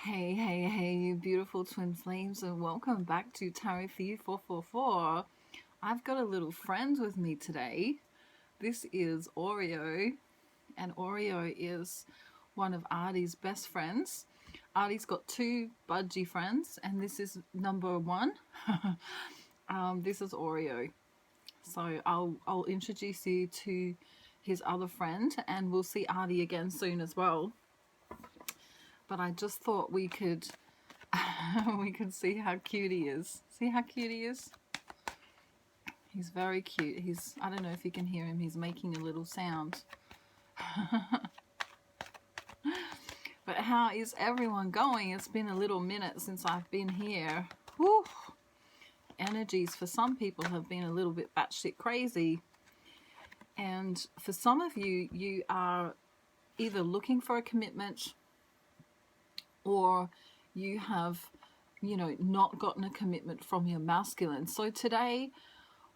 Hey, you beautiful twin flames, and welcome back to Tarot for You 444. I've got a little friend with me today. This is Oreo, and Oreo is one of Artie's best friends. Artie's got two budgie friends, and this is number one. This is Oreo. So I'll introduce you to his other friend, and we'll see Artie again soon as well. But I just thought we could see how cute he is. See how cute he is? He's very cute. I don't know if you can hear him, he's making a little sound. But how is everyone going? It's been a little minute since I've been here. Whew. Energies for some people have been a little bit batshit crazy. And for some of you, you are either looking for a commitment, or you have, not gotten a commitment from your masculine. So today,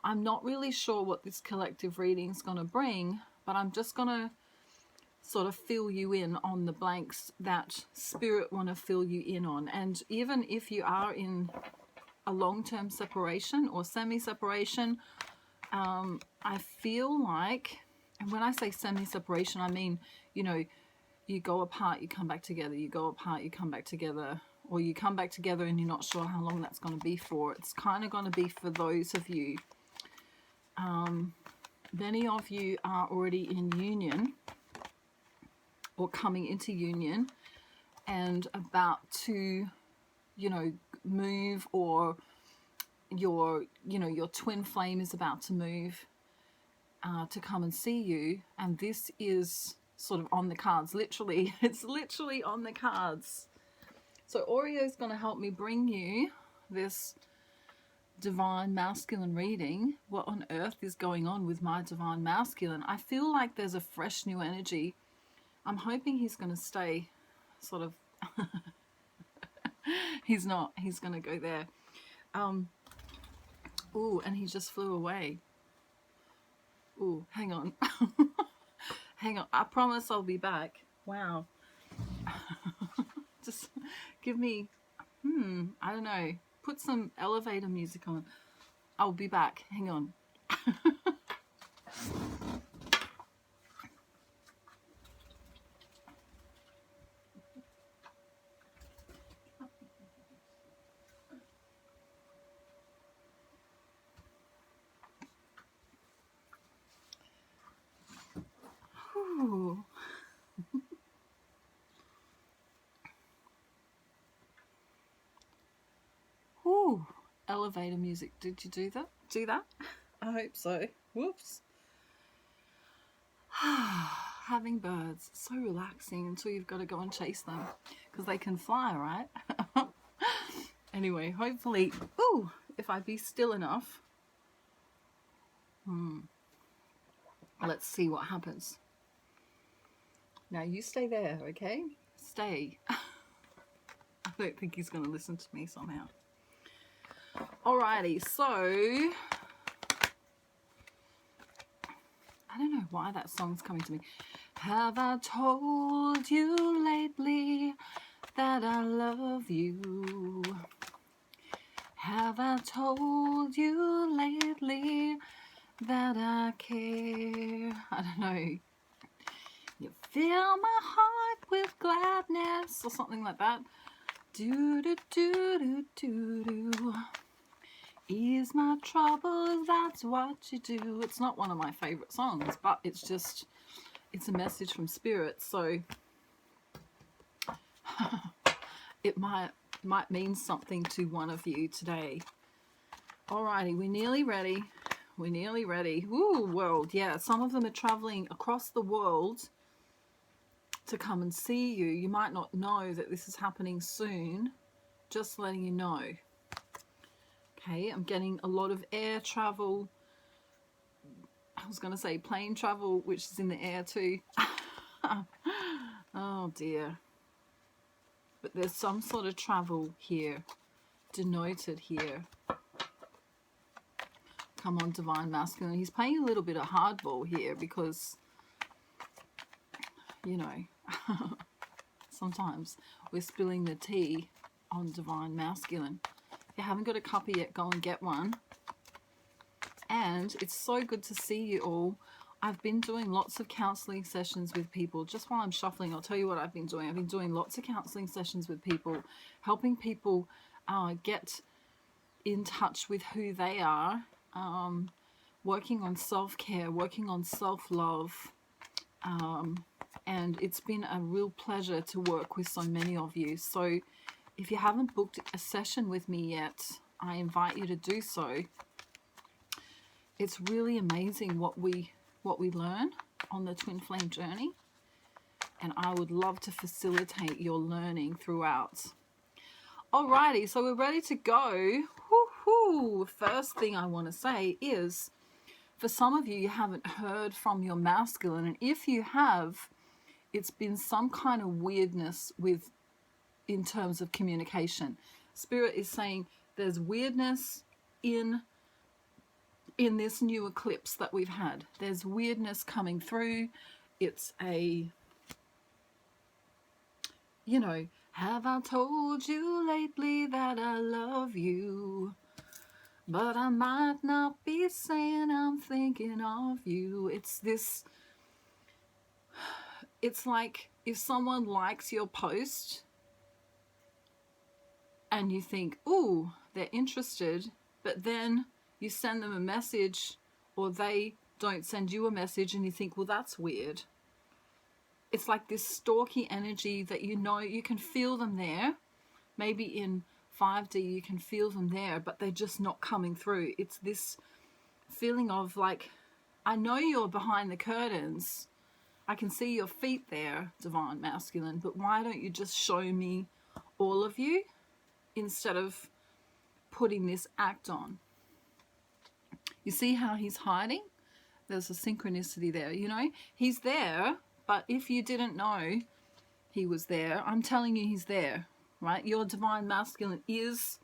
I'm not really sure what this collective reading is going to bring, but I'm just going to sort of fill you in on the blanks that spirit want to fill you in on. And even if you are in a long-term separation or semi-separation, I feel like, and when I say semi-separation, I mean, you go apart, you come back together, you go apart, you come back together, or you come back together and you're not sure how long that's going to be for. It's kind of going to be for those of you. Many of you are already in union or coming into union and about to, move, or your twin flame is about to move to come and see you. And this is sort of on the cards, literally. It's literally on the cards. So Oreo is going to help me bring you this divine masculine reading. What on earth is going on with my divine masculine? I feel like there's a fresh new energy. I'm hoping he's going to stay sort of he's not, he's going to go there. Ooh, and he just flew away. Ooh, hang on. Hang on, I promise I'll be back. Wow. Just give me, I don't know, put some elevator music on. I'll be back. Hang on. Ooh. Ooh, elevator music. Did you do that? I hope so. Whoops. Having birds, so relaxing until you've got to go and chase them because they can fly, right? Anyway, hopefully, if I be still enough, let's see what happens. Now you stay there, okay? Stay. I don't think he's going to listen to me somehow. Alrighty, so I don't know why that song's coming to me. Have I told you lately that I love you? Have I told you lately that I care? I don't know. You fill my heart with gladness, or something like that. Do do do do do do. Ease my troubles, that's what you do. It's not one of my favorite songs, but it's a message from spirit, so it might mean something to one of you today. Alrighty, we're nearly ready. Ooh, world, yeah, some of them are traveling across the world to come and see you. You might not know that this is happening soon, just letting you know. Okay, I'm getting a lot of air travel. I was going to say plane travel, which is in the air too. Oh dear. But there's some sort of travel here, denoted here. Come on, divine masculine. He's playing a little bit of hardball here because, Sometimes we're spilling the tea on divine masculine. If you haven't got a copy yet, go and get one. And it's so good to see you all. I've been doing lots of counseling sessions with people. Just while I'm shuffling, I'll tell you what I've been doing. I've been doing lots of counseling sessions with people, helping people get in touch with who they are, working on self-care, working on self-love. And it's been a real pleasure to work with so many of you. So if you haven't booked a session with me yet, I invite you to do so. It's really amazing what we learn on the twin flame journey, and I would love to facilitate your learning throughout. Alrighty, so we're ready to go. Woo-hoo. First thing I want to say is, for some of you, you haven't heard from your masculine, and if you have, it's been some kind of weirdness in terms of communication. Spirit is saying there's weirdness in this new eclipse that we've had. There's weirdness coming through. It's a, have I told you lately that I love you? But I might not be saying I'm thinking of you. It's like if someone likes your post and you think, ooh, they're interested, but then you send them a message or they don't send you a message and you think, well, that's weird. It's like this stalky energy that you can feel them there. Maybe in 5D you can feel them there, but they're just not coming through. It's this feeling of like, I know you're behind the curtains. I can see your feet there, divine masculine, but why don't you just show me all of you instead of putting this act on? You see how he's hiding? There's a synchronicity there, He's there, but if you didn't know he was there, I'm telling you he's there, right? Your divine masculine is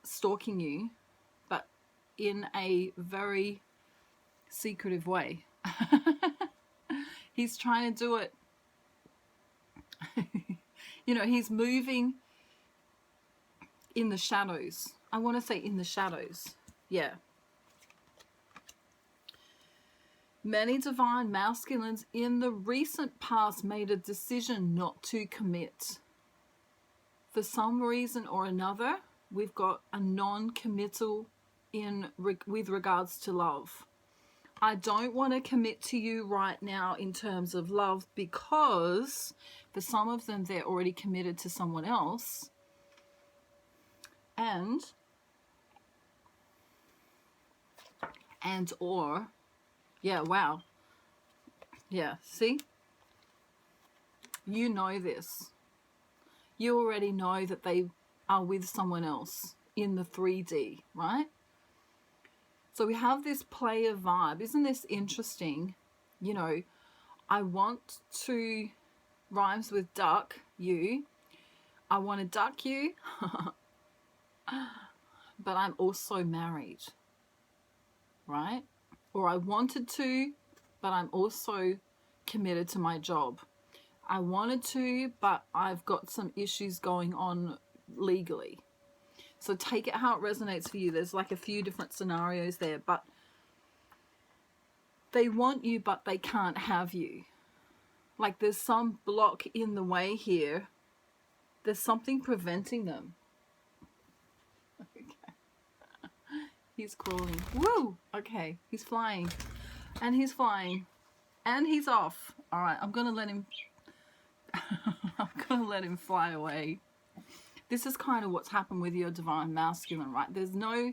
stalking you, but in a very secretive way. He's trying to do it. He's moving in the shadows. I want to say in the shadows. Yeah. Many divine masculines in the recent past made a decision not to commit. For some reason or another, we've got a non-committal with regards to love. I don't want to commit to you right now in terms of love, because for some of them, they're already committed to someone else. Or yeah, wow. Yeah, see? You know this. You already know that they are with someone else in the 3D, right? So we have this player vibe. Isn't this interesting? I want to, rhymes with duck, you. I want to duck you, but I'm also married, right? Or I wanted to, but I'm also committed to my job. I wanted to, but I've got some issues going on legally. So take it how it resonates for you. There's like a few different scenarios there, but they want you, but they can't have you. Like there's some block in the way here. There's something preventing them. Okay. He's crawling. Woo! Okay, he's flying. And he's flying. And he's off. All right, I'm going to let him... I'm going to let him fly away. This is kind of what's happened with your divine masculine, right? There's no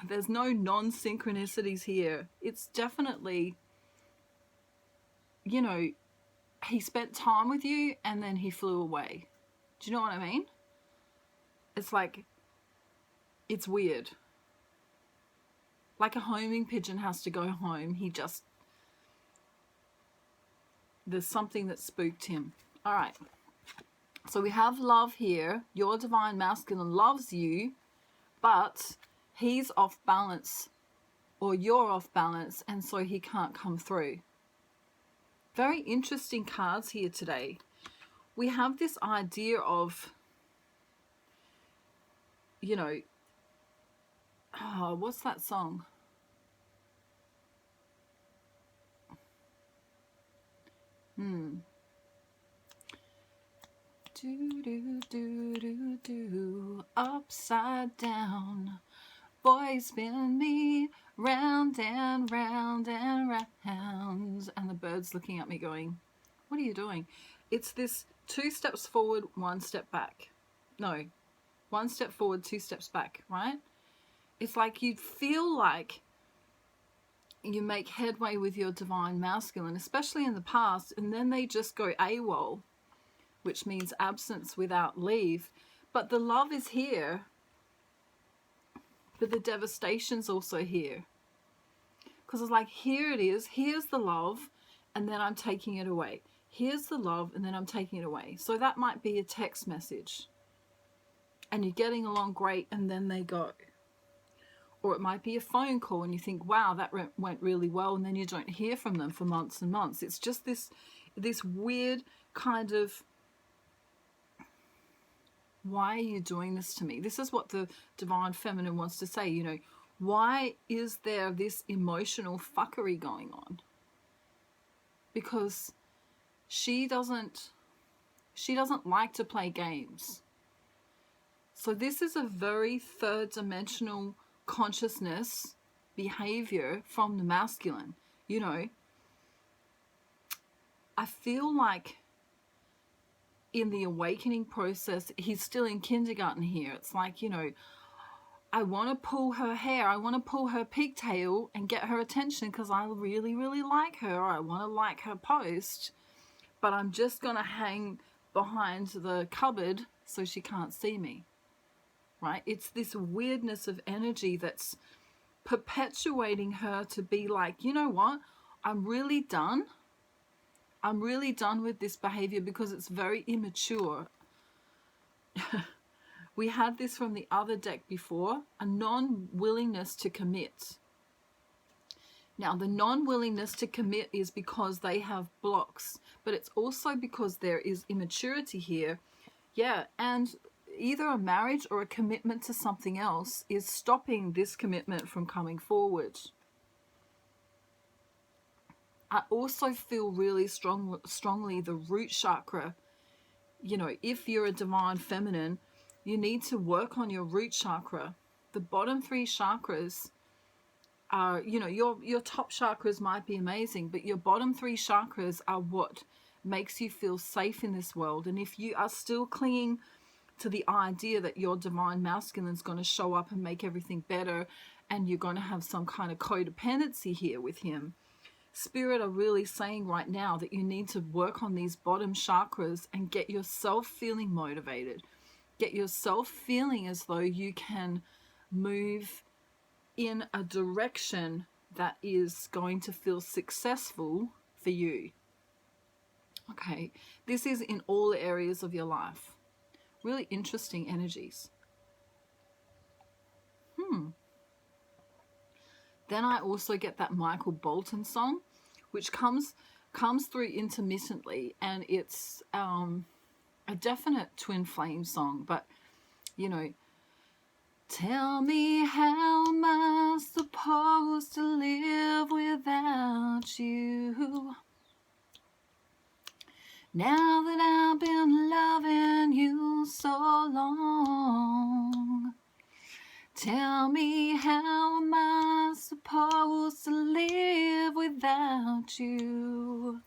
non-synchronicities here. It's definitely, he spent time with you and then he flew away. Do you know what I mean? It's like, it's weird. Like a homing pigeon has to go home. There's something that spooked him. All right. So we have love here. Your divine masculine loves you, but he's off balance, or you're off balance, and so he can't come through. Very interesting cards here today. we have this idea of, you know, oh, what's that song? Do, do, do, do, do, upside down. Boy, spin me round and round and round. And the bird's looking at me going, what are you doing? It's this 2 steps forward, 1 step back. No, 1 step forward, 2 steps back, right? It's like you feel like you make headway with your divine masculine, especially in the past, and then they just go AWOL, which means absence without leave. But the love is here, but the devastation's also here. Because it's like, here it is, here's the love, and then I'm taking it away. Here's the love, and then I'm taking it away. So that might be a text message, and you're getting along great, and then they go. Or it might be a phone call, and you think, wow, that went really well, and then you don't hear from them for months and months. It's just this weird kind of, why are you doing this to me? This is what the divine feminine wants to say, you know. Why is there this emotional fuckery going on? Because she doesn't like to play games. So this is a very third dimensional consciousness behavior from the masculine. You know, I feel like in the awakening process, he's still in kindergarten here. It's like, you know, I want to pull her hair, I want to pull her pigtail and get her attention because I really, really like her. I want to like her post, but I'm just going to hang behind the cupboard so she can't see me. Right? It's this weirdness of energy that's perpetuating her to be like, you know what? I'm really done. I'm really done with this behavior because it's very immature. We had this from the other deck before, a non-willingness to commit. Now, the non-willingness to commit is because they have blocks, but it's also because there is immaturity here. Yeah, and either a marriage or a commitment to something else is stopping this commitment from coming forward. I also feel really strongly the root chakra. You know, if you're a divine feminine, you need to work on your root chakra. The bottom 3 chakras are, you know, your top chakras might be amazing, but your bottom 3 chakras are what makes you feel safe in this world. And if you are still clinging to the idea that your divine masculine is going to show up and make everything better, and you're going to have some kind of codependency here with him, Spirit are really saying right now that you need to work on these bottom chakras and get yourself feeling motivated. Get yourself feeling as though you can move in a direction that is going to feel successful for you. Okay, this is in all areas of your life. Really interesting energies. Then I also get that Michael Bolton song, which comes through intermittently, and it's a definite twin flame song. But, you know, tell me, how am I supposed to live without you? Now that I've been loving you so long, tell me, how am I supposed to live without you?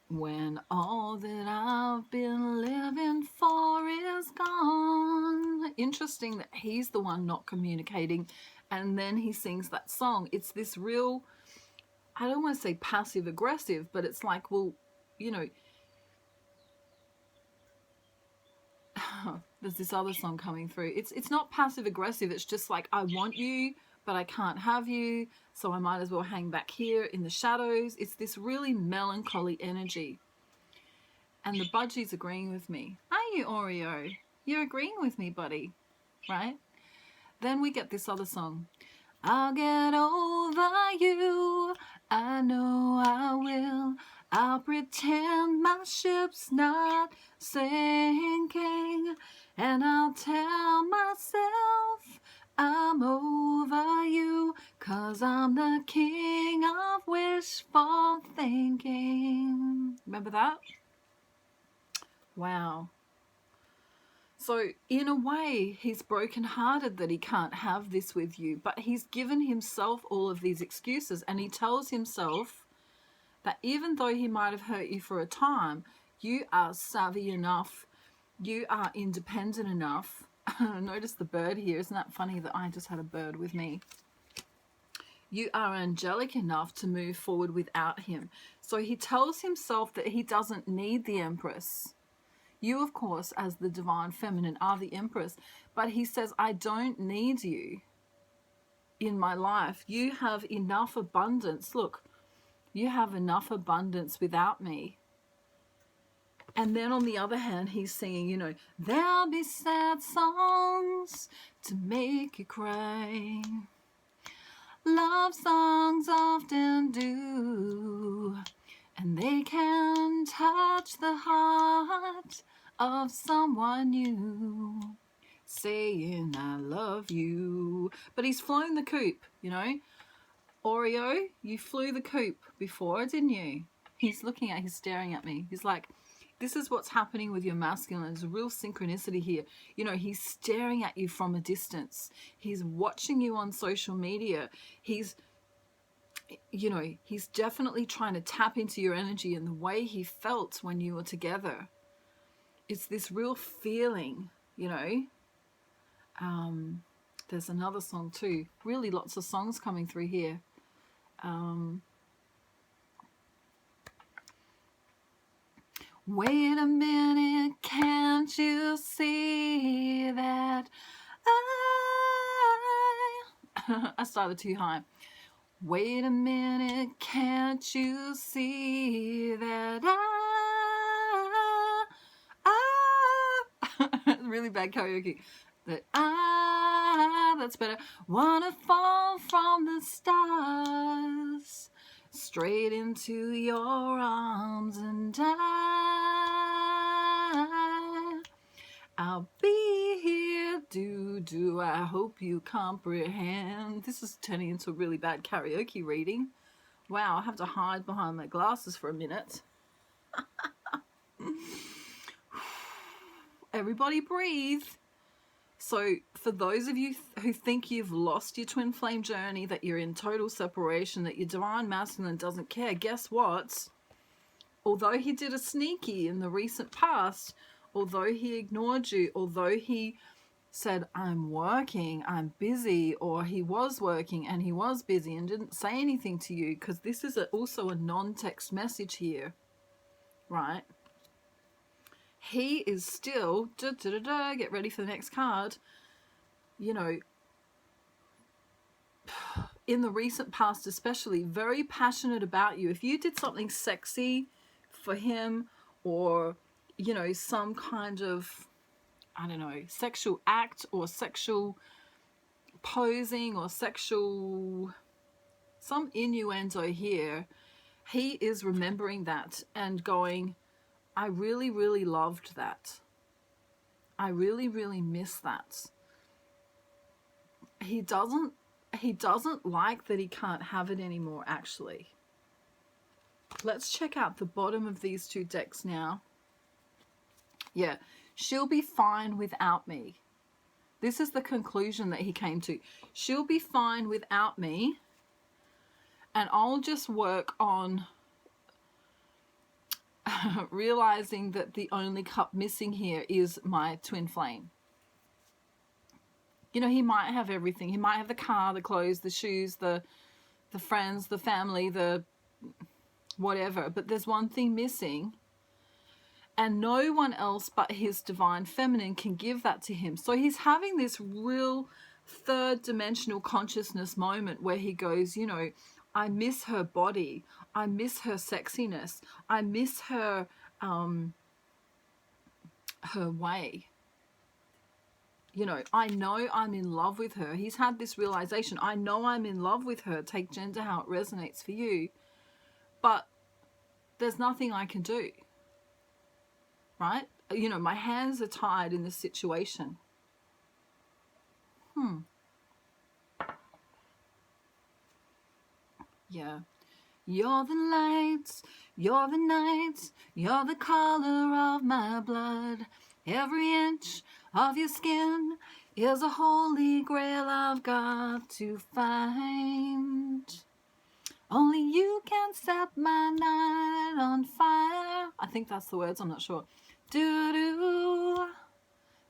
When all that I've been living for is gone. Interesting that he's the one not communicating, and then he sings that song. It's this real, I don't want to say passive aggressive, but it's like, well, you know, there's this other song coming through. It's not passive aggressive. It's just like, I want you, but I can't have you, so I might as well hang back here in the shadows. It's this really melancholy energy. And the budgie's agreeing with me. Are you, Oreo? You're agreeing with me, buddy, right? Then we get this other song. I'll get over you. I know I will. I'll pretend my ship's not sinking, and I'll tell myself I'm over you, 'cause I'm the king of wishful thinking. Remember that? Wow. So in a way, he's brokenhearted that he can't have this with you, but he's given himself all of these excuses, and he tells himself that even though he might have hurt you for a time, you are savvy enough, you are independent enough. Notice the bird here. Isn't that funny that I just had a bird with me? You are angelic enough to move forward without him. So he tells himself that he doesn't need the Empress. You, of course, as the divine feminine, are the Empress. But he says, I don't need you in my life. You have enough abundance. Look, you have enough abundance without me. And then on the other hand, he's singing, you know, there'll be sad songs to make you cry. Love songs often do, and they can touch the heart of someone new, saying I love you. But he's flown the coop, you know. Oreo, you flew the coop before, didn't you? He's staring at me. He's like, this is what's happening with your masculine. There's a real synchronicity here. You know, he's staring at you from a distance. He's watching you on social media. He's, you know, he's definitely trying to tap into your energy and the way he felt when you were together. It's this real feeling, you know. There's another song too. Really lots of songs coming through here. Wait a minute, can't you see that I started too high. Wait a minute, can't you see that really bad karaoke. That's better. Wanna fall from the stars straight into your arms, and I'll be here, do I hope you comprehend. This is turning into a really bad karaoke reading. Wow, I have to hide behind my glasses for a minute. Everybody breathe. So for those of you who think you've lost your twin flame journey, that you're in total separation, that your divine masculine doesn't care, guess what? Although he did a sneaky in the recent past, although he ignored you, although he said, I'm working, I'm busy, or he was working and he was busy and didn't say anything to you, because this is also a non-text message here, right? He is still, get ready for the next card, you know, in the recent past especially, very passionate about you. If you did something sexy for him, or, you know, some kind of, I don't know, sexual act or sexual posing or sexual, some innuendo here, he is remembering that and going, I really, really loved that. I really, really miss that. He doesn't like that he can't have it anymore, actually. Let's check out the bottom of these two decks now. Yeah, she'll be fine without me. This is the conclusion that he came to. She'll be fine without me, and I'll just work on realizing that the only cup missing here is my twin flame. You know, he might have everything. He might have the car, the clothes, the shoes, the friends, the family, the whatever. But there's one thing missing, and no one else but his divine feminine can give that to him. So he's having this real third dimensional consciousness moment where he goes, you know, I miss her body. I miss her sexiness. I miss her way. You know, I know I'm in love with her. He's had this realization. I know I'm in love with her. Take gender how it resonates for you. But there's nothing I can do, right? You know, my hands are tied in this situation. Yeah. You're the lights, you're the nights, you're the color of my blood. Every inch of your skin is a holy grail I've got to find. Only you can set my night on fire. I think that's the words, I'm not sure. Do-do.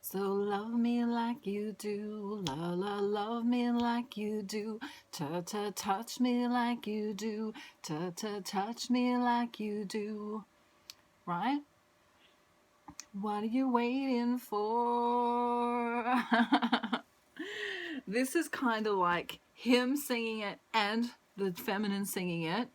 So love me like you do, la la, love me like you do, ta-ta, touch me like you do, ta-ta, touch me like you do, right? What are you waiting for? This is kind of like him singing it and the feminine singing it.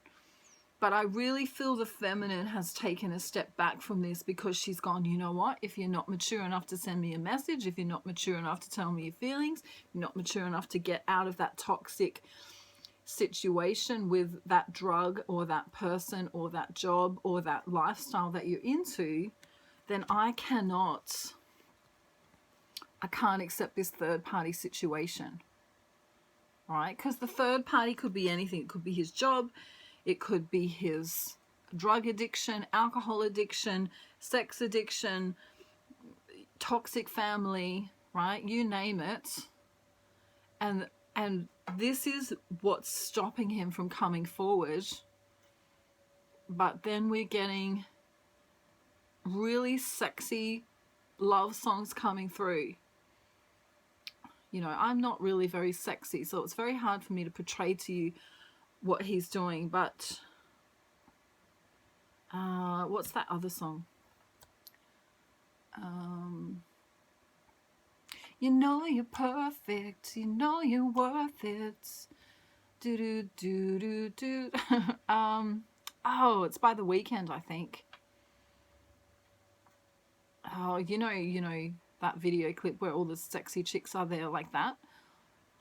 But I really feel the feminine has taken a step back from this because she's gone, you know what? If you're not mature enough to send me a message, if you're not mature enough to tell me your feelings, you're not mature enough to get out of that toxic situation with that drug or that person or that job or that lifestyle that you're into, then I can't accept this third party situation, right? Because the third party could be anything. It could be his job. It could be his drug addiction, alcohol addiction, sex addiction, toxic family, right? You name it. And this is what's stopping him from coming forward. But then we're getting really sexy love songs coming through. You know, I'm not really very sexy, so it's very hard for me to portray to you what he's doing. But what's that other song? You know you're perfect, you know you're worth it. Do do do do do. Oh, it's by The Weeknd, I think. Oh, you know that video clip where all the sexy chicks are there like that.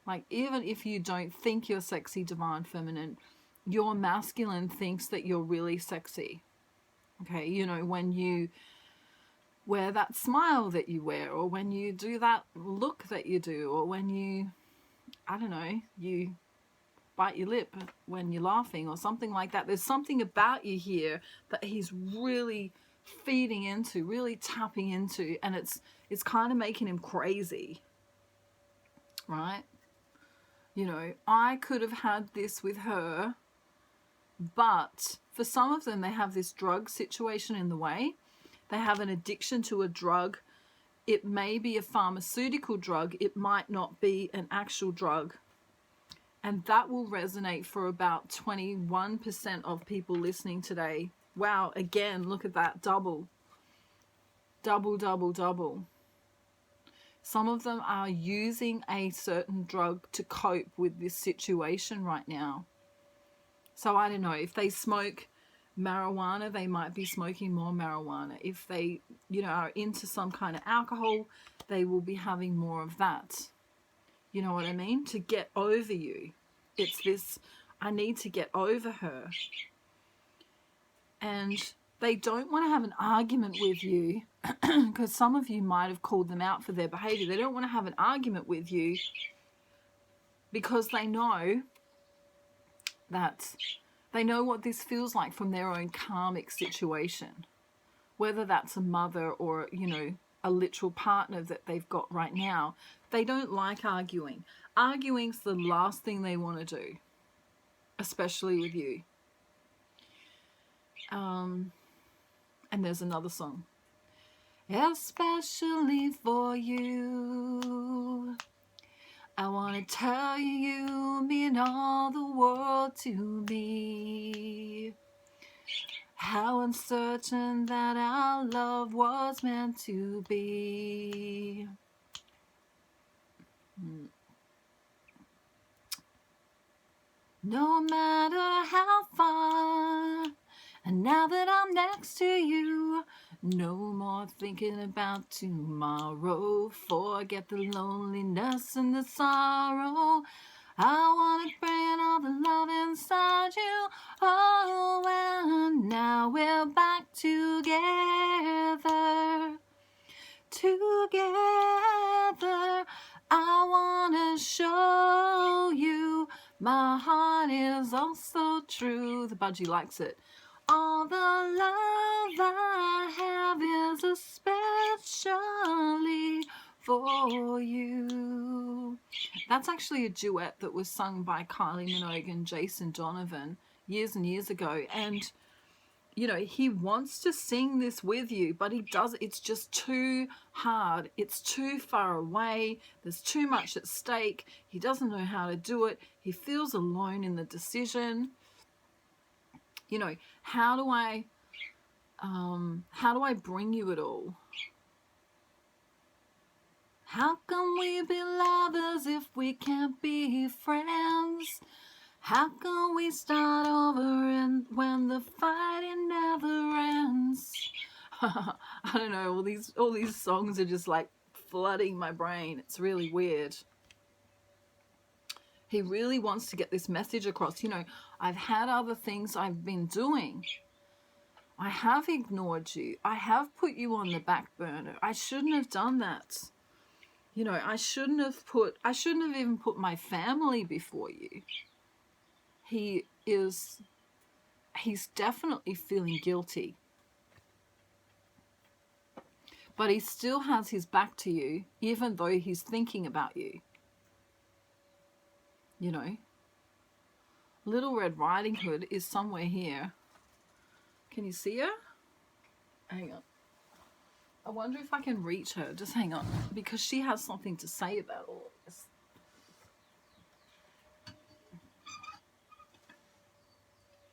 Like, even if you don't think you're sexy, divine feminine, your masculine thinks that you're really sexy. Okay, you know, when you wear that smile that you wear, or when you do that look that you do, or when you, I don't know, you bite your lip when you're laughing or something like that. There's something about you here that he's really feeding into, really tapping into, and it's kind of making him crazy, right? You know, I could have had this with her, but for some of them, they have this drug situation in the way. They have an addiction to a drug. It may be a pharmaceutical drug. It might not be an actual drug. And that will resonate for about 21% of people listening today. Wow, again, look at that. Double. Double, double, double. Some of them are using a certain drug to cope with this situation right now. So I don't know, if they smoke marijuana, they might be smoking more marijuana. If they, you know, are into some kind of alcohol, they will be having more of that. You know what I mean? To get over you. It's this, I need to get over her. And they don't want to have an argument with you, because some of you might have called them out for their behavior. They don't want to have an argument with you because they know that they know what this feels like from their own karmic situation, whether that's a mother or, you know, a literal partner that they've got right now. They don't like arguing. Arguing's the last thing they want to do, especially with you. And there's another song. Especially for you, I want to tell you, you mean all the world to me. How uncertain that our love was meant to be. No matter how far, and now that I'm next to you, no more thinking about tomorrow. Forget the loneliness and the sorrow. I want to bring all the love inside you. Oh, and now we're back together. Together, I want to show you my heart is also true. The budgie likes it. All the love I have is especially for you. That's actually a duet that was sung by Kylie Minogue and Jason Donovan years and years ago. And you know, he wants to sing this with you, but he does. It's just too hard. It's too far away. There's too much at stake. He doesn't know how to do it. He feels alone in the decision. You know, how do I bring you it all? How can we be lovers if we can't be friends? How can we start over and when the fighting never ends? I don't know, all these songs are just like flooding my brain. It's really weird. He really wants to get this message across. You know, I've had other things I've been doing. I have ignored you. I have put you on the back burner. I shouldn't have done that. You know, I shouldn't have even put my family before you. He's definitely feeling guilty. But he still has his back to you, even though he's thinking about you. You know, Little Red Riding Hood is somewhere here. Can you see her? Hang on. I wonder if I can reach her. Just hang on, because she has something to say about all of this.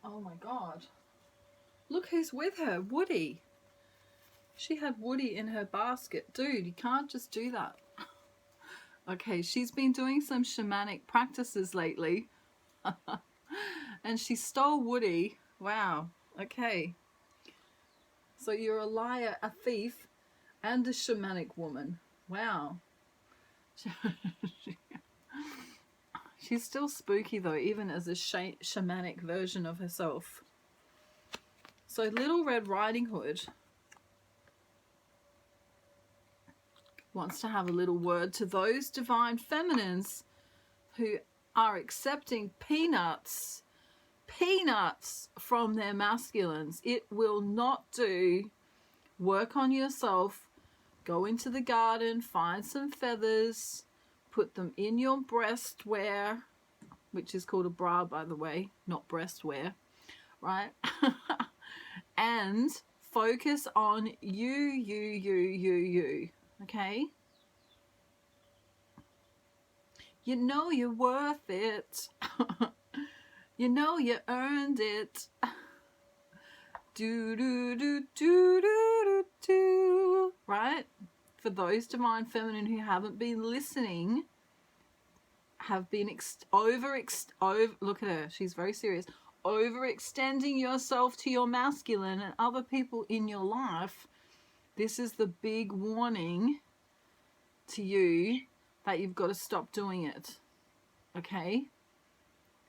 Oh my God. Look who's with her, Woody. She had Woody in her basket. Dude, you can't just do that. Okay, she's been doing some shamanic practices lately. And she stole Woody. Wow. Okay. So you're a liar, a thief, and a shamanic woman. Wow. She's still spooky though, even as a shamanic version of herself. So Little Red Riding Hood wants to have a little word to those divine feminines who are accepting peanuts from their masculines. It will not do. Work on yourself. Go into the garden, find some feathers, put them in your breastwear, which is called a bra, by the way, not breastwear, right? And focus on you, okay? You know you're worth it. You know you earned it. Do, do, do, do, do, do, do. Right? For those divine feminine who haven't been listening, have been look at her, she's very serious. Overextending yourself to your masculine and other people in your life. This is the big warning to you that you've got to stop doing it. Okay?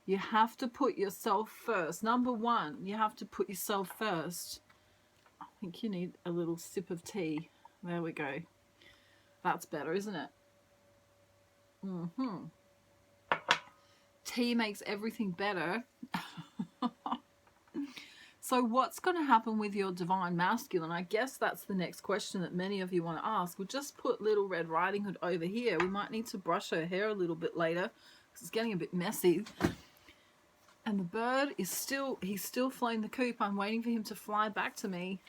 You have to put yourself first. Number one, you have to put yourself first. I think you need a little sip of tea. There we go. That's better, isn't it? Tea makes everything better. So what's going to happen with your divine masculine? I guess that's the next question that many of you want to ask. We'll just put Little Red Riding Hood over here. We might need to brush her hair a little bit later because it's getting a bit messy. And the bird is he's still flying the coop. I'm waiting for him to fly back to me.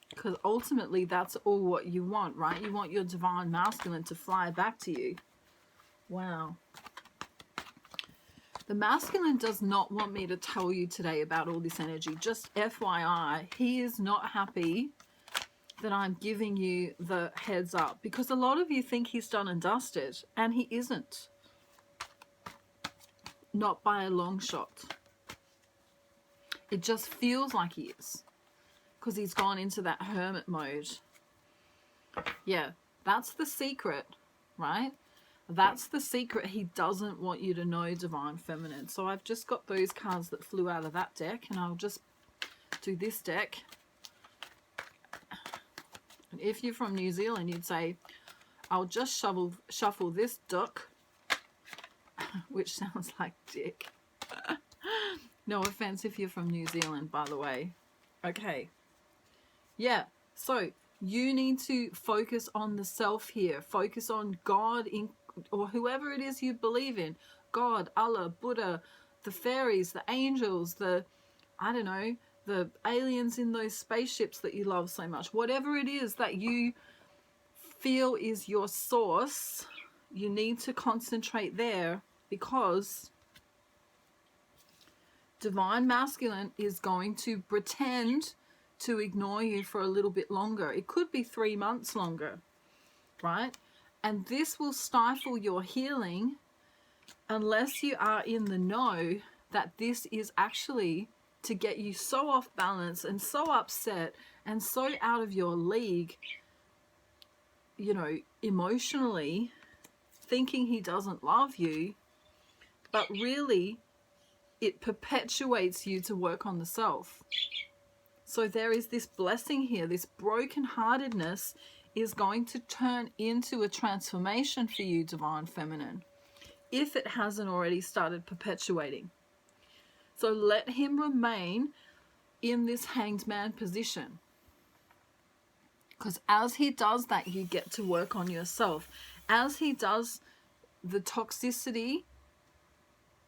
Because ultimately that's all what you want, right? You want your divine masculine to fly back to you. Wow. The masculine does not want me to tell you today about all this energy. Just FYI, he is not happy that I'm giving you the heads up. Because a lot of you think he's done and dusted. And he isn't. Not by a long shot. It just feels like he is. Because he's gone into that hermit mode. Yeah, that's the secret, right? That's the secret he doesn't want you to know, Divine Feminine. So I've just got those cards that flew out of that deck, and I'll just do this deck. And if you're from New Zealand, you'd say, I'll just shuffle this duck, which sounds like dick. No offense if you're from New Zealand, by the way. Okay. Yeah, so you need to focus on the self here. Focus on God, or whoever it is you believe in. God, Allah, Buddha, the fairies, the angels, I don't know, the aliens in those spaceships that you love so much. Whatever it is that you feel is your source, you need to concentrate there, because Divine Masculine is going to pretend to ignore you for a little bit longer. It could be 3 months longer, right? And this will stifle your healing unless you are in the know that this is actually to get you so off balance and so upset and so out of your league, you know, emotionally, thinking he doesn't love you, but really it perpetuates you to work on the self. So there is this blessing here. This brokenheartedness is going to turn into a transformation for you, Divine Feminine, if it hasn't already started perpetuating. So let him remain in this Hanged Man position, because as he does that, you get to work on yourself. As he does the toxicity,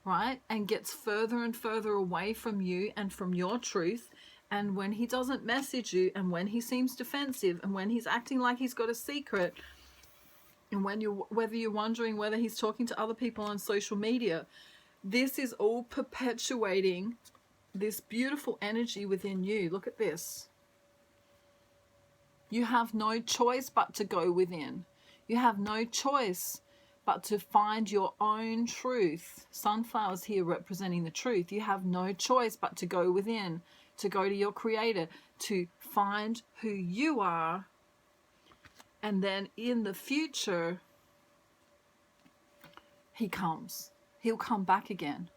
right, and gets further and further away from you and from your truth, and when he doesn't message you, and when he seems defensive, and when he's acting like he's got a secret, and whether you're wondering whether he's talking to other people on social media, this is all perpetuating this beautiful energy within you. Look at this. You have no choice but to go within. You have no choice but to find your own truth. Sunflowers here representing the truth. You have no choice but to go within, to go to your Creator, to find who you are. And then in the future, he comes. He'll come back again.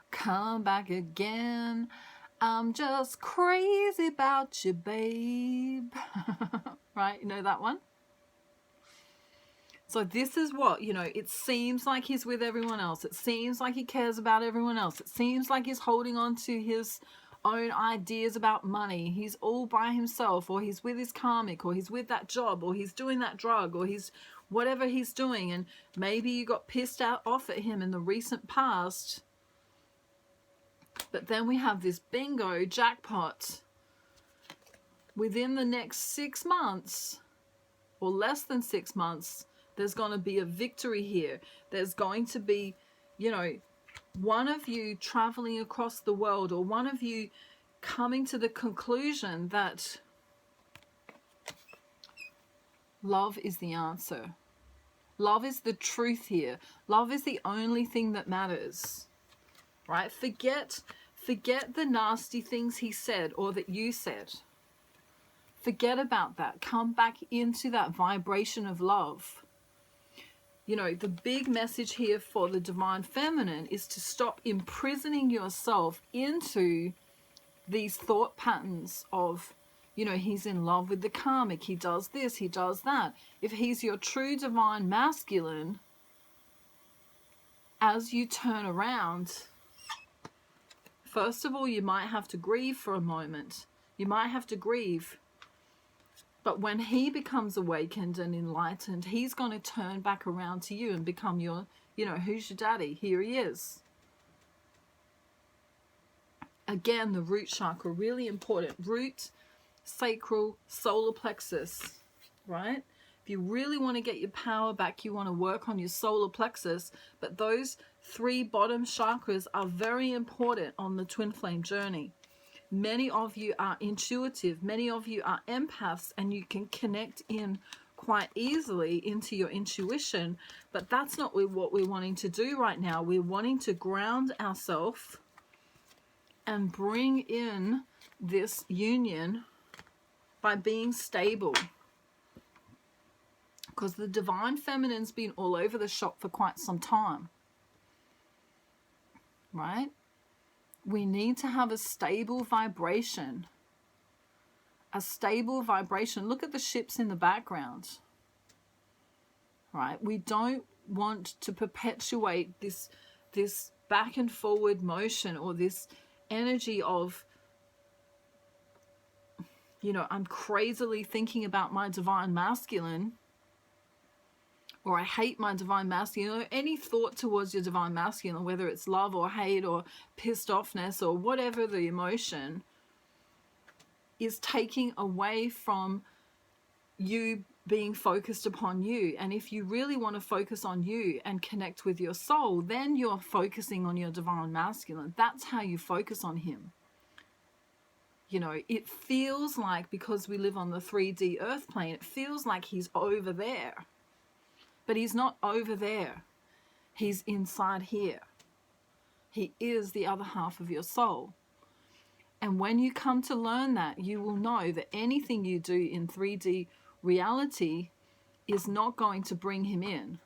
Come back again. I'm just crazy about you, babe. Right? You know that one? So this is what, you know, it seems like he's with everyone else. It seems like he cares about everyone else. It seems like he's holding on to his own ideas about money. He's all by himself, or he's with his karmic, or he's with that job, or he's doing that drug, or he's whatever he's doing. And maybe you got pissed off at him in the recent past. But then we have this bingo jackpot. Within the next 6 months, or less than 6 months, there's going to be a victory here. There's going to be, you know, one of you traveling across the world, or one of you coming to the conclusion that love is the answer. Love is the truth here. Love is the only thing that matters, right? Forget the nasty things he said or that you said. Forget about that. Come back into that vibration of love. You know, the big message here for the Divine Feminine is to stop imprisoning yourself into these thought patterns of, you know, he's in love with the karmic, he does this, he does that. If he's your true Divine Masculine, as you turn around, first of all, you might have to grieve for a moment. You might have to grieve. But when he becomes awakened and enlightened, he's going to turn back around to you and become your, you know, who's your daddy? Here he is. Again, the root chakra, really important. Root, sacral, solar plexus, right? If you really want to get your power back, you want to work on your solar plexus. But those 3 bottom chakras are very important on the twin flame journey. Many of you are intuitive. Many of you are empaths, and you can connect in quite easily into your intuition. But that's not what we're wanting to do right now. We're wanting to ground ourselves and bring in this union by being stable. because the divine feminine's been all over the shop for quite some time, right? We need to have a stable vibration. A stable vibration. Look at the ships in the background, right? We don't want to perpetuate this back and forward motion, or this energy of, you know, I'm crazily thinking about my divine masculine, or I hate my divine masculine, or any thought towards your divine masculine, whether it's love or hate or pissed offness or whatever the emotion, is taking away from you being focused upon you. And if you really want to focus on you and connect with your soul, then you're focusing on your divine masculine. That's how you focus on him. You know, it feels like, because we live on the 3D earth plane, it feels like he's over there. But he's not over there. He's inside here. He is the other half of your soul. And when you come to learn that, you will know that anything you do in 3D reality is not going to bring him in.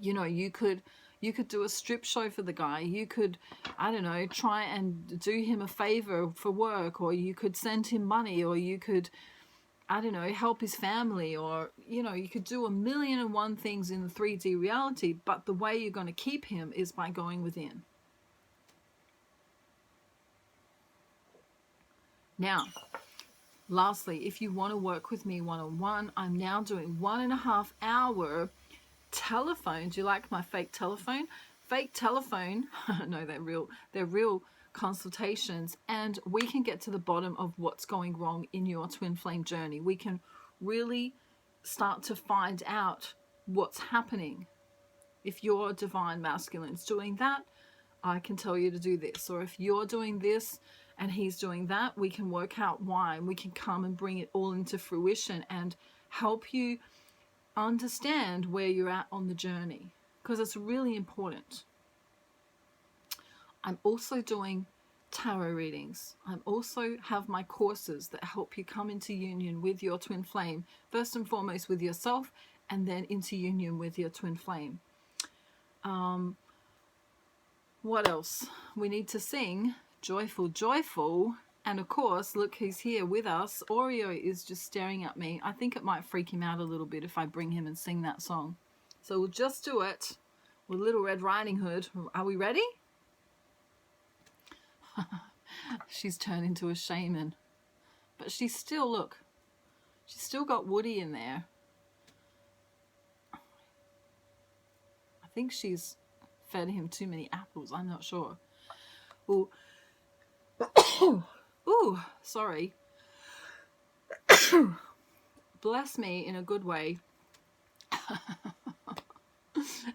You know, you could do a strip show for the guy. You could, I don't know, try and do him a favor for work, or you could send him money, or you could, I don't know, help his family, or, you know, you could do 1,000,001 things in the 3D reality, but the way you're going to keep him is by going within. Now, lastly, if you want to work with me one-on-one, I'm now doing 1.5 hour telephone. Do you like my fake telephone? Fake telephone. No, they're real. They're real consultations, and we can get to the bottom of what's going wrong in your twin flame journey. We can really start to find out what's happening. If your divine masculine's doing that, I can tell you to do this. Or if you're doing this and he's doing that, we can work out why, and we can come and bring it all into fruition and help you understand where you're at on the journey, because it's really important. I'm also doing tarot readings. I also have my courses that help you come into union with your twin flame, first and foremost with yourself, and then into union with your twin flame. What else? We need to sing Joyful, Joyful. And of course, look who's here with us. Oreo is just staring at me. I think it might freak him out a little bit if I bring him and sing that song. So we'll just do it with Little Red Riding Hood. Are we ready? She's turned into a shaman. But she's still, look, she's still got Woody in there. I think she's fed him too many apples. I'm not sure. Ooh. Ooh, sorry. Bless me in a good way.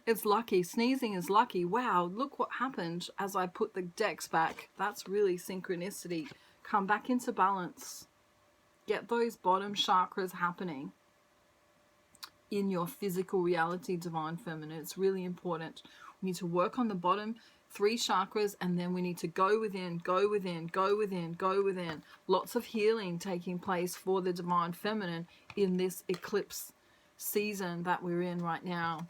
It's lucky. Sneezing is lucky. Wow, look what happened as I put the decks back. That's really synchronicity. Come back into balance. Get those bottom chakras happening in your physical reality, divine feminine. It's really important. We need to work on the bottom 3 chakras, and then we need to go within, go within, go within, go within. Lots of healing taking place for the divine feminine in this eclipse season that we're in right now.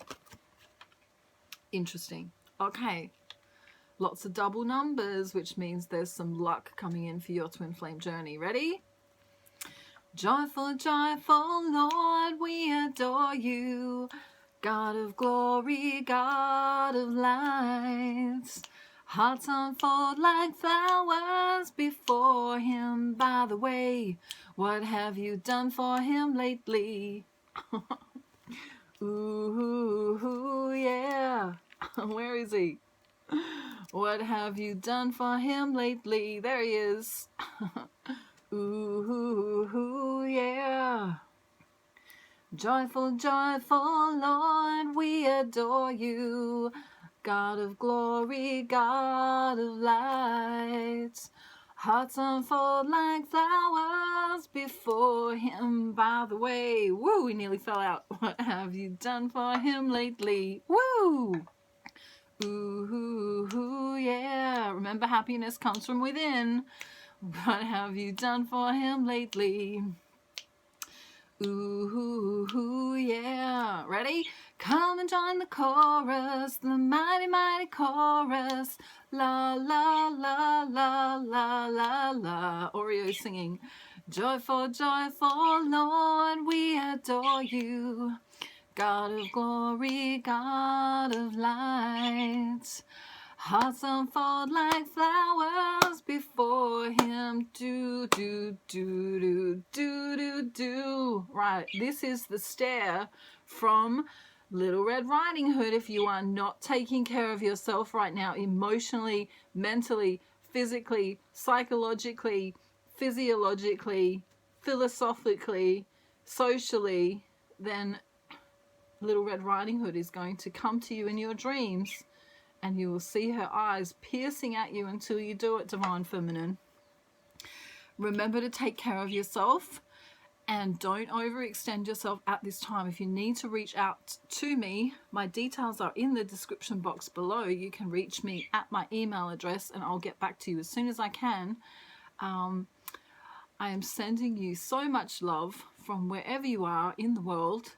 Interesting. Okay. Lots of double numbers, which means there's some luck coming in for your twin flame journey. Ready? Joyful, joyful Lord, we adore you. God of glory, God of lights. Hearts unfold like flowers before him. By the way, what have you done for him lately? Ooh, yeah. Where is he? What have you done for him lately? There he is. Ooh, yeah. Joyful, joyful Lord, we adore you. God of glory, God of light. Hearts unfold like flowers before him. By the way, woo, we nearly fell out. What have you done for him lately? Woo! Ooh, yeah. Remember, happiness comes from within. What have you done for him lately? Ooh, yeah. Ready? Come and join the chorus, the mighty, mighty chorus. La, la, la, la, la, la, la. Oreo singing. Joyful, joyful Lord, we adore you. God of glory, God of light. Hearts unfold like flowers before him. Do, do, do, do, do, do, do. Right, this is the stare from Little Red Riding Hood. If you are not taking care of yourself right now, emotionally, mentally, physically, psychologically, physiologically, philosophically, socially, then Little Red Riding Hood is going to come to you in your dreams, and you will see her eyes piercing at you until you do it, Divine Feminine. Remember to take care of yourself and don't overextend yourself at this time. If you need to reach out to me, my details are in the description box below. You can reach me at my email address and I'll get back to you as soon as I can. I am sending you so much love from wherever you are in the world.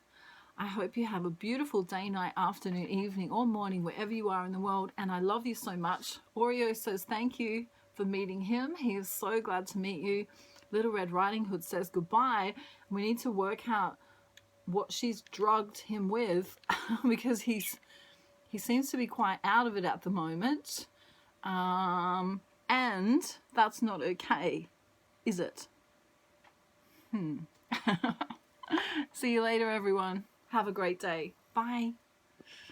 I hope you have a beautiful day, night, afternoon, evening, or morning, wherever you are in the world. And I love you so much. Oreo says thank you for meeting him. He is so glad to meet you. Little Red Riding Hood says goodbye. We need to work out what she's drugged him with because he seems to be quite out of it at the moment. And that's not okay, is it? See you later, everyone. Have a great day. Bye.